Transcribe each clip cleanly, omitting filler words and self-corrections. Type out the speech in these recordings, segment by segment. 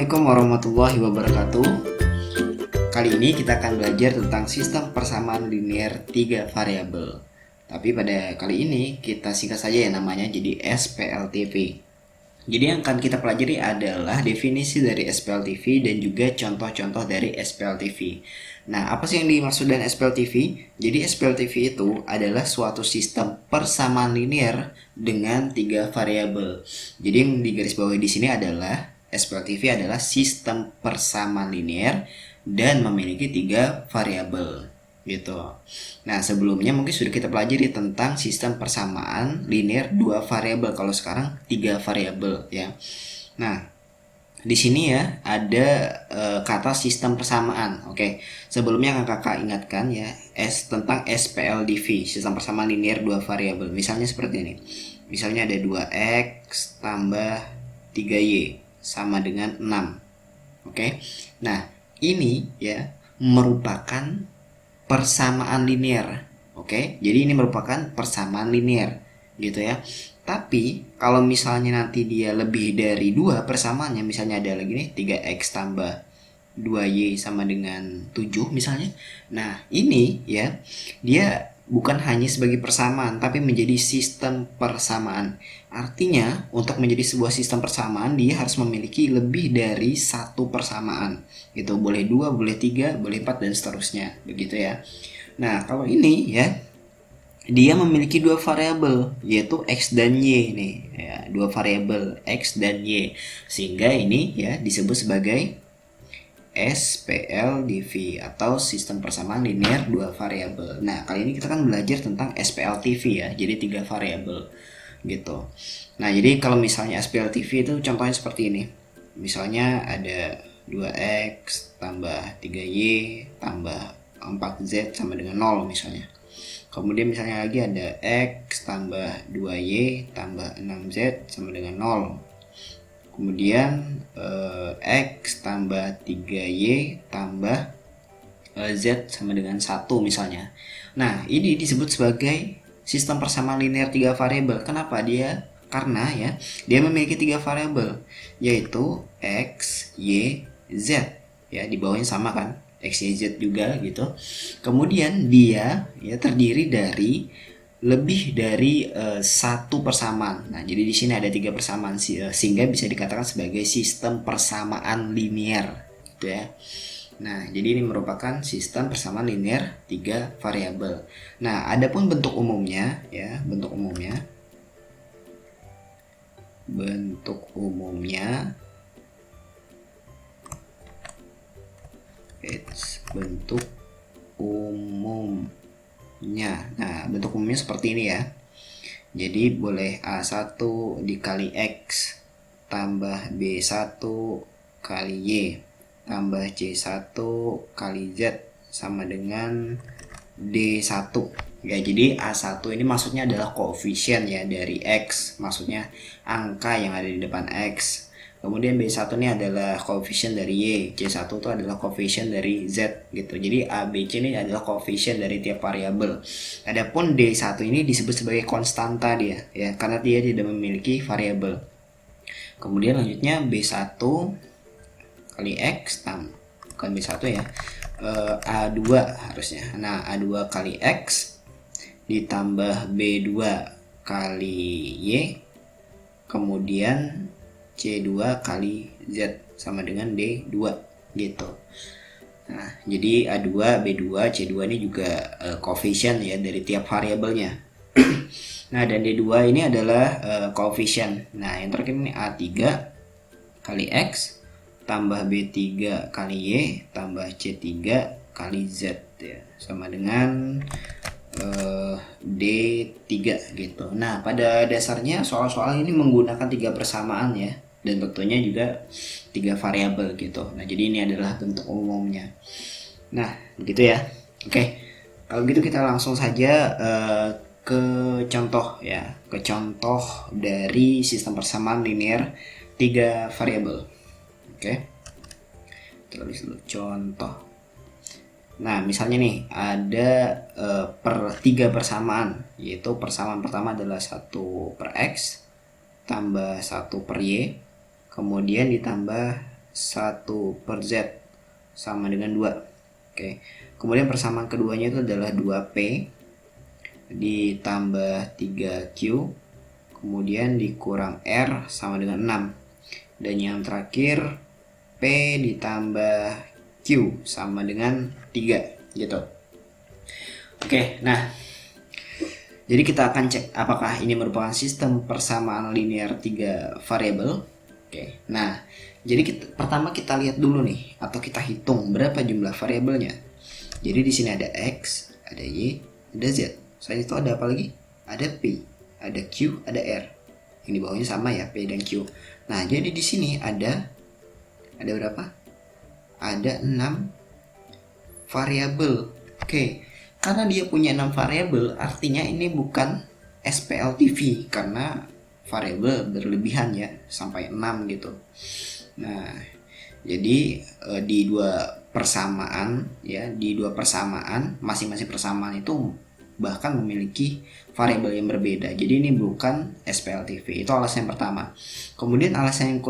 Assalamualaikum warahmatullahi wabarakatuh. Kali ini kita akan belajar tentang sistem persamaan linear 3 variabel. Tapi pada kali ini kita singkat saja ya namanya jadi SPLTV. Jadi yang akan kita pelajari adalah definisi dari SPLTV dan juga contoh-contoh dari SPLTV. Nah, apa sih yang dimaksud dengan SPLTV? Jadi SPLTV itu adalah suatu sistem persamaan linear dengan 3 variabel. Jadi yang digarisbawahi di sini adalah SPLTV adalah sistem persamaan linear dan memiliki 3 variabel gitu. Nah, sebelumnya mungkin sudah kita pelajari tentang sistem persamaan linear 2 variabel. Kalau sekarang 3 variabel ya. Nah, di sini ya ada kata sistem persamaan. Oke. Sebelumnya kakak ingatkan ya tentang SPLDV, sistem persamaan linear 2 variabel. Misalnya seperti ini. Misalnya ada 2x tambah 3y sama dengan 6. Oke. Nah, ini ya merupakan persamaan linear. Oke. Jadi ini merupakan persamaan linear gitu ya. Tapi kalau misalnya nanti dia lebih dari 2 persamaannya, misalnya ada lagi nih 3x tambah 2y sama dengan 7 misalnya. Nah, ini ya dia bukan hanya sebagai persamaan tapi menjadi sistem persamaan. Artinya untuk menjadi sebuah sistem persamaan dia harus memiliki lebih dari satu persamaan. Gitu, boleh 2, boleh 3, boleh 4 dan seterusnya, begitu ya. Nah, kalau ini ya dia memiliki 2 variabel yaitu x dan y nih ya, 2 variabel x dan y sehingga ini ya disebut sebagai SPLDV atau sistem persamaan linear 2 variabel. Nah, kali ini kita akan belajar tentang SPLTV ya, jadi 3 variabel gitu. Nah, jadi kalau misalnya SPLTV itu contohnya seperti ini. Misalnya ada 2x tambah 3y tambah 4z sama dengan 0 misalnya. Kemudian misalnya lagi ada x tambah 2y tambah 6z sama dengan 0. Kemudian x tambah 3y tambah z sama dengan 1 misalnya. Nah, ini disebut sebagai sistem persamaan linear 3 variabel. Kenapa dia? Karena ya, dia memiliki 3 variabel yaitu x, y, z. Ya, di bawahnya sama kan? X, Y, Z juga gitu. Kemudian dia ya terdiri dari lebih dari satu persamaan. Nah, jadi di sini ada 3 persamaan sehingga bisa dikatakan sebagai sistem persamaan linear, gitu ya. Nah, jadi ini merupakan sistem persamaan linear 3 variabel. Nah, adapun bentuk umumnya ya, bentuk umumnya bentuk umumnya. Nah, bentuk umumnya seperti ini ya. Jadi boleh A1 dikali X tambah B1 kali Y tambah C1 kali Z sama dengan D1. Ya, jadi A1 ini maksudnya adalah koefisien ya dari X, maksudnya angka yang ada di depan X. Kemudian B1 ini adalah koefisien dari Y, C1 itu adalah koefisien dari Z gitu. Jadi A, B, C ini adalah koefisien dari tiap variabel. Adapun D1 ini disebut sebagai konstanta dia ya, karena dia tidak memiliki variabel. Kemudian lanjutnya B1 kali X bukan B1 ya. A2 harusnya. Nah, A2 kali X ditambah B2 kali Y kemudian C2 kali Z sama dengan D2 gitu. Nah, jadi A2, B2, C2 ini juga koefisien ya dari tiap variabelnya. Nah, dan D2 ini adalah koefisien. Nah, yang terakhir ini A3 kali X tambah B3 kali Y tambah C3 kali Z ya sama dengan D3 gitu. Nah, pada dasarnya soal-soal ini menggunakan 3 persamaan ya, dan tentunya juga 3 variabel gitu. Nah, jadi ini adalah bentuk umumnya. Nah, begitu ya. Oke. Kalau gitu kita langsung saja ke contoh ya, ke contoh dari sistem persamaan linear 3 variabel. Oke. Tulis dulu contoh. Nah, misalnya nih ada 3 persamaan, yaitu persamaan pertama adalah 1 per X tambah 1 per Y, kemudian ditambah 1 per Z sama dengan 2. Oke. Kemudian persamaan keduanya itu adalah 2P ditambah 3Q, kemudian dikurang R sama dengan 6. Dan yang terakhir P ditambah Q sama dengan 3 gitu. Oke, nah jadi kita akan cek apakah ini merupakan sistem persamaan linear 3 variabel. Oke, nah jadi pertama kita lihat dulu nih, atau kita hitung berapa jumlah variabelnya. Jadi di sini ada X, ada Y, ada Z. Selain itu ada apa lagi? Ada P, ada Q, ada R. Yang di bawahnya sama ya, P dan Q. Nah, jadi di sini ada berapa? Ada 6 variabel. Oke, karena dia punya 6 variabel, artinya ini bukan SPLTV karena variabel berlebihan ya, sampai 6 gitu. Nah, jadi di dua persamaan ya, di dua persamaan masing-masing persamaan itu bahkan memiliki variabel yang berbeda. Jadi ini bukan SPLTV. Itu alasan yang pertama. Kemudian alasan yang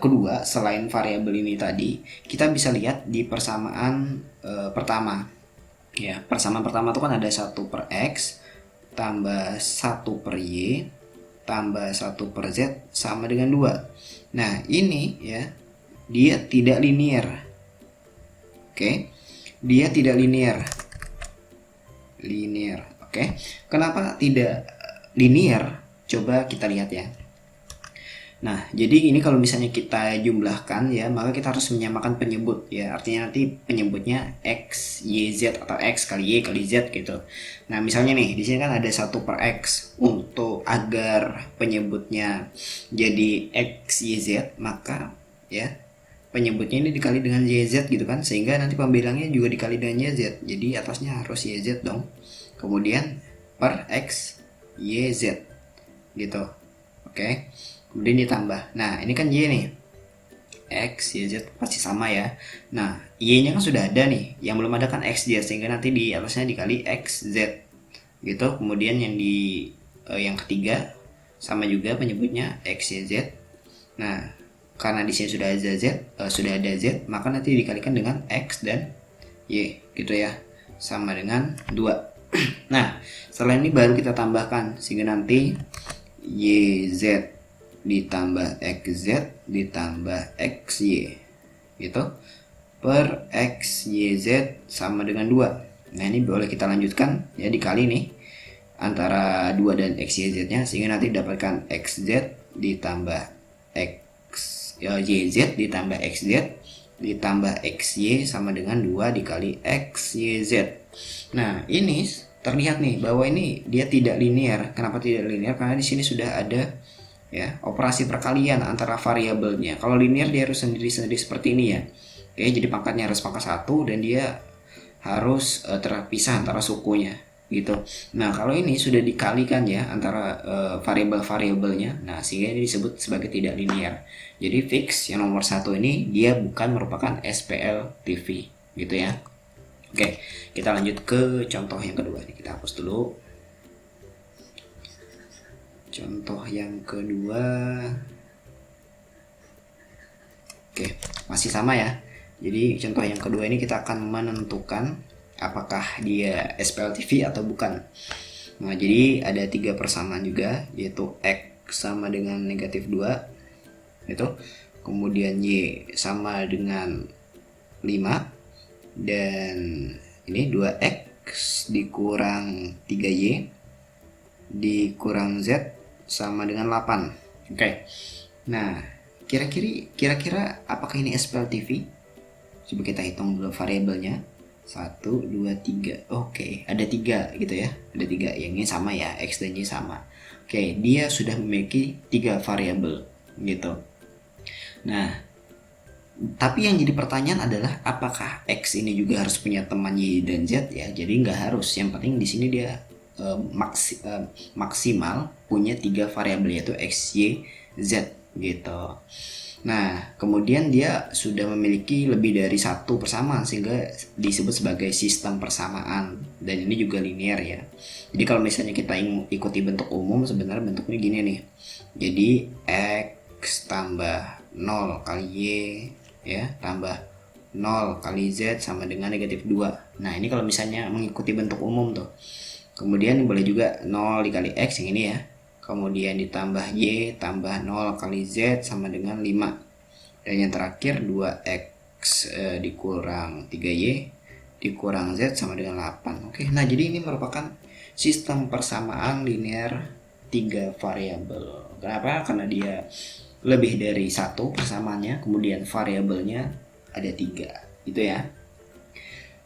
kedua, selain variabel ini tadi, kita bisa lihat di persamaan pertama. Ya, persamaan pertama itu kan ada 1 per X tambah 1 per Y tambah 1 per Z sama dengan 2. Nah, ini ya, dia tidak linear. Oke. Dia tidak linear. Oke. Kenapa tidak linear? Coba kita lihat ya. Nah, jadi ini kalau misalnya kita jumlahkan ya, maka kita harus menyamakan penyebut ya. Artinya nanti penyebutnya X, Y, Z atau X kali Y kali Z gitu. Nah, misalnya nih, di sini kan ada 1 per X. Untuk agar penyebutnya jadi X, Y, Z, maka ya penyebutnya ini dikali dengan YZ gitu kan, sehingga nanti pembilangnya juga dikali dengan YZ. Jadi atasnya harus YZ dong. Kemudian per X, YZ gitu. Oke. Kemudian ditambah. Nah, ini kan Y nih. X, Y, Z pasti sama ya. Nah, Y-nya kan sudah ada nih. Yang belum ada kan X, Y, sehingga nanti di atasnya dikali X, Z. Gitu. Kemudian yang di yang ketiga sama juga penyebutnya X, Y, Z. Nah, karena di sini sudah ada Z, maka nanti dikalikan dengan X dan Y gitu ya. Sama dengan 2. Nah, setelah ini baru kita tambahkan, sehingga nanti YZ ditambah XZ ditambah XY gitu per XYZ sama dengan 2. Nah, ini boleh kita lanjutkan ya, dikali nih antara 2 dan XYZ nya, sehingga nanti dapatkan XZ ditambah YZ ditambah XZ ditambah XY sama dengan 2 dikali XYZ. Nah, ini terlihat nih bahwa ini dia tidak linear. Kenapa tidak linear? Karena di sini sudah ada ya operasi perkalian antara variabelnya. Kalau linear dia harus sendiri-sendiri seperti ini ya. Oke, jadi pangkatnya harus pangkat 1 dan dia harus terpisah antara sukunya gitu. Nah, kalau ini sudah dikalikan ya antara variabel-variabelnya. Nah, sehingga ini disebut sebagai tidak linear. Jadi fix yang nomor 1 ini dia bukan merupakan SPLTV gitu ya. Oke, kita lanjut ke contoh yang kedua. Kita hapus dulu. Contoh yang kedua. Oke, masih sama ya. Jadi contoh yang kedua ini kita akan menentukan apakah dia SPLTV atau bukan. Nah, jadi ada 3 persamaan juga, yaitu X sama dengan negatif 2 itu, kemudian Y sama dengan 5, dan ini 2X dikurang 3Y dikurang Z sama dengan 8. Oke. Nah, kira-kira apakah ini SPLTV? Coba kita hitung dulu variabelnya. 1, 2, 3. Oke, ada 3 gitu ya. Ada 3. Yang ini sama ya, X dan Y sama. Oke, dia sudah memiliki 3 variabel gitu. Nah, tapi yang jadi pertanyaan adalah apakah X ini juga harus punya teman Y dan Z ya? Jadi nggak harus. Yang penting di sini dia maksimal punya 3 variabel, yaitu X, Y, Z gitu. Nah, kemudian dia sudah memiliki lebih dari 1 persamaan sehingga disebut sebagai sistem persamaan, dan ini juga linear ya. Jadi kalau misalnya kita ikuti bentuk umum, sebenarnya bentuknya gini nih. Jadi X tambah 0 kali Y ya, tambah 0 kali Z sama dengan negatif 2. Nah ini kalau misalnya mengikuti bentuk umum tuh. Kemudian boleh juga 0 dikali X yang ini ya, kemudian ditambah Y tambah 0 kali Z sama dengan 5, dan yang terakhir 2X dikurang 3Y dikurang Z sama dengan 8. Oke, nah jadi ini merupakan sistem persamaan linear 3 variabel. Kenapa? Karena dia lebih dari satu persamaannya, kemudian variabelnya ada 3 gitu ya.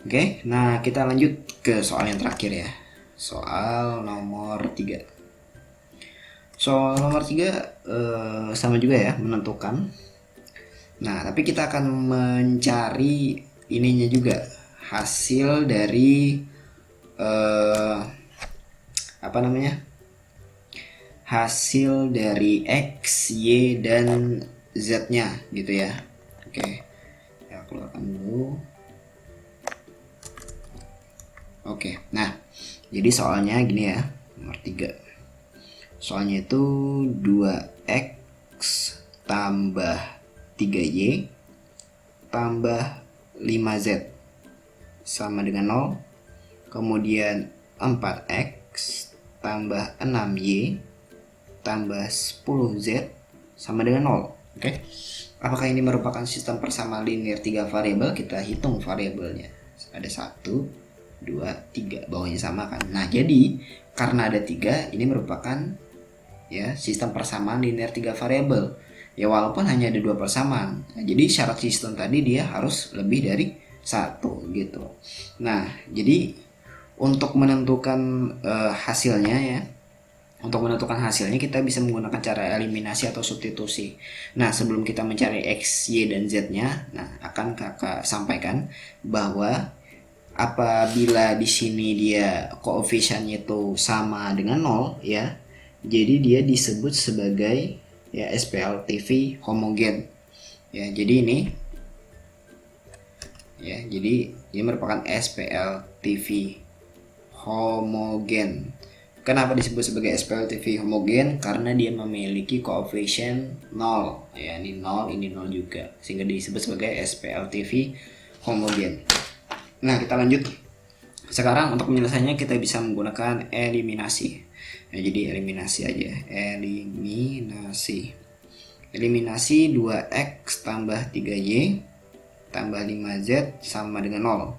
Oke, nah kita lanjut ke soal yang terakhir ya, soal nomor 3. Soal nomor 3 sama juga ya, menentukan. Nah tapi kita akan mencari ininya juga, hasil dari hasil dari X, Y, dan Z nya gitu ya. Oke, ya keluarkan dulu. Oke, nah jadi soalnya gini ya, nomor 3. Soalnya itu 2X tambah 3Y tambah 5Z sama dengan 0, kemudian 4X tambah 6Y tambah 10Z sama dengan 0. Oke, apakah ini merupakan sistem persamaan linear 3 variabel? Kita hitung variabelnya. Ada 1, 2, 3, bawahnya sama kan. Nah jadi karena ada 3, ini merupakan ya sistem persamaan linear 3 variabel. Ya walaupun hanya ada 2 persamaan. Nah, jadi syarat sistem tadi dia harus lebih dari 1 gitu. Nah jadi untuk menentukan hasilnya ya, untuk menentukan hasilnya kita bisa menggunakan cara eliminasi atau substitusi. Nah sebelum kita mencari X, Y, dan Z nya, nah akan kakak sampaikan bahwa apabila di sini dia koefisiennya itu sama dengan 0 ya, jadi dia disebut sebagai ya SPLTV homogen. Ya, jadi ini ya, jadi dia merupakan SPLTV homogen. Kenapa disebut sebagai SPLTV homogen? Karena dia memiliki koefisien 0 ya, ini 0, ini 0 juga, sehingga disebut sebagai SPLTV homogen. Nah kita lanjut. Sekarang untuk penyelesaiannya kita bisa menggunakan eliminasi. Nah, jadi eliminasi aja, eliminasi 2X tambah 3Y tambah 5Z sama dengan 0,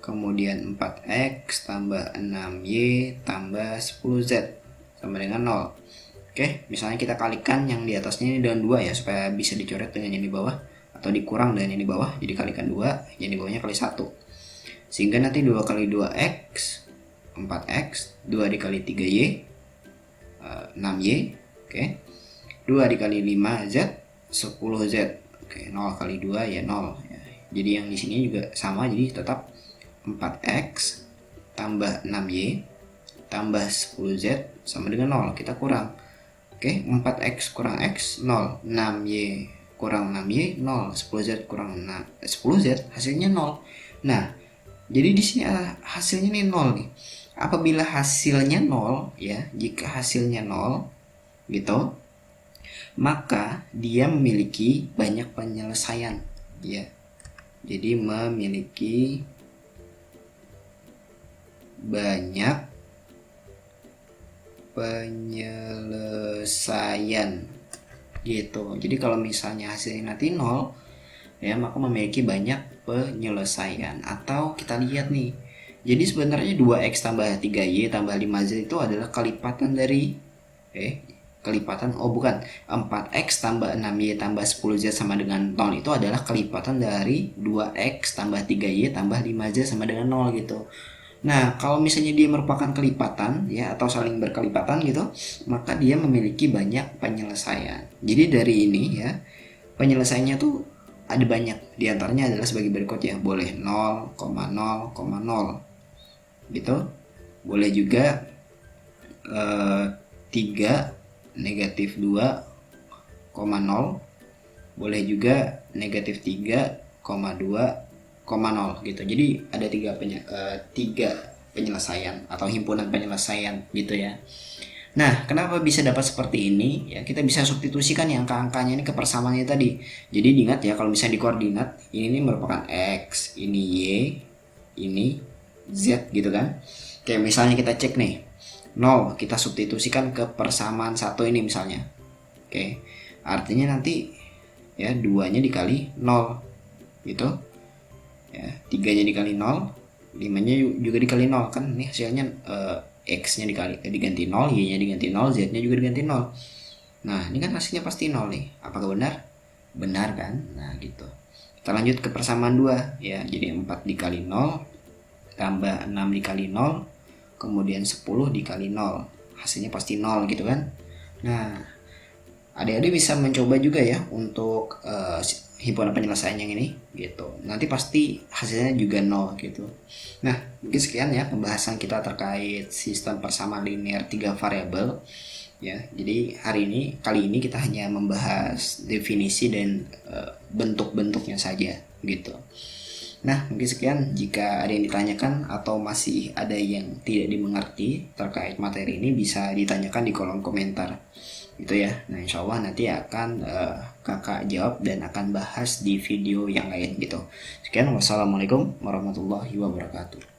kemudian 4X tambah 6Y tambah 10Z sama dengan 0. Oke, misalnya kita kalikan yang di atasnya ini dengan 2 ya, supaya bisa dicoret dengan yang di bawah, atau dikurang dengan yang di bawah, jadi kalikan 2, yang di bawahnya kali 1, sehingga nanti 2 kali 2X 4X, 2 dikali 3Y 6Y, oke, 2 dikali 5Z 10Z, oke, 0 kali 2 ya 0 ya. Jadi yang di sini juga sama, jadi tetap 4X tambah 6Y tambah 10Z sama dengan 0, kita kurang. Oke, 4X kurang X 0, 6Y kurang 6Y 0, 10Z kurang 10Z hasilnya 0. Nah, jadi di sini hasilnya nih 0 nih. Apabila hasilnya 0 ya, jika hasilnya 0 gitu, maka dia memiliki banyak penyelesaian ya. Jadi memiliki banyak penyelesaian gitu. Jadi kalau misalnya hasilnya nanti 0 ya, maka memiliki banyak penyelesaian. Atau kita lihat nih, jadi sebenarnya 2X tambah 3Y tambah 5Z itu adalah kelipatan dari 4X tambah 6Y tambah 10Z sama dengan 0 itu adalah kelipatan dari 2X tambah 3Y tambah 5Z sama dengan 0 gitu. Nah, kalau misalnya dia merupakan kelipatan ya, atau saling berkelipatan gitu, maka dia memiliki banyak penyelesaian. Jadi dari ini ya, penyelesaiannya tuh ada banyak. Di antaranya adalah sebagai berikut ya, boleh 0,0,0 gitu. Boleh juga 3 negatif 2,0. Boleh juga negatif 3,2,0 gitu. Jadi ada 3 penyelesaian atau himpunan penyelesaian gitu ya. Nah, kenapa bisa dapat seperti ini? Ya, kita bisa substitusikan yang angka-angkanya ini ke persamaannya tadi. Jadi diingat ya, kalau misalnya di koordinat, ini merupakan X, ini Y, ini Z gitu kan. Kayak misalnya kita cek nih, 0 kita substitusikan ke persamaan 1 ini misalnya. Oke, artinya nanti ya 2-nya dikali 0 gitu. Ya, 3-nya dikali 0, 5-nya juga dikali 0 kan. Ini hasilnya X-nya diganti 0, Y-nya diganti 0, Z-nya juga diganti 0. Nah, ini kan hasilnya pasti 0 nih. Apakah benar? Benar kan? Nah, gitu. Kita lanjut ke persamaan 2 ya. Jadi 4 dikali 0 tambah 6 dikali 0, kemudian 10 dikali 0. Hasilnya pasti 0 gitu kan. Nah, adik-adik bisa mencoba juga ya untuk himpunan penyelesaian yang ini gitu. Nanti pasti hasilnya juga 0 gitu. Nah, mungkin sekian ya pembahasan kita terkait sistem persamaan linear 3 variabel ya. Jadi kali ini kita hanya membahas definisi dan bentuk-bentuknya saja gitu. Nah, mungkin sekian. Jika ada yang ditanyakan atau masih ada yang tidak dimengerti terkait materi ini, bisa ditanyakan di kolom komentar gitu ya. Nah, insya Allah nanti akan kakak jawab dan akan bahas di video yang lain gitu. Sekian, wassalamualaikum warahmatullahi wabarakatuh.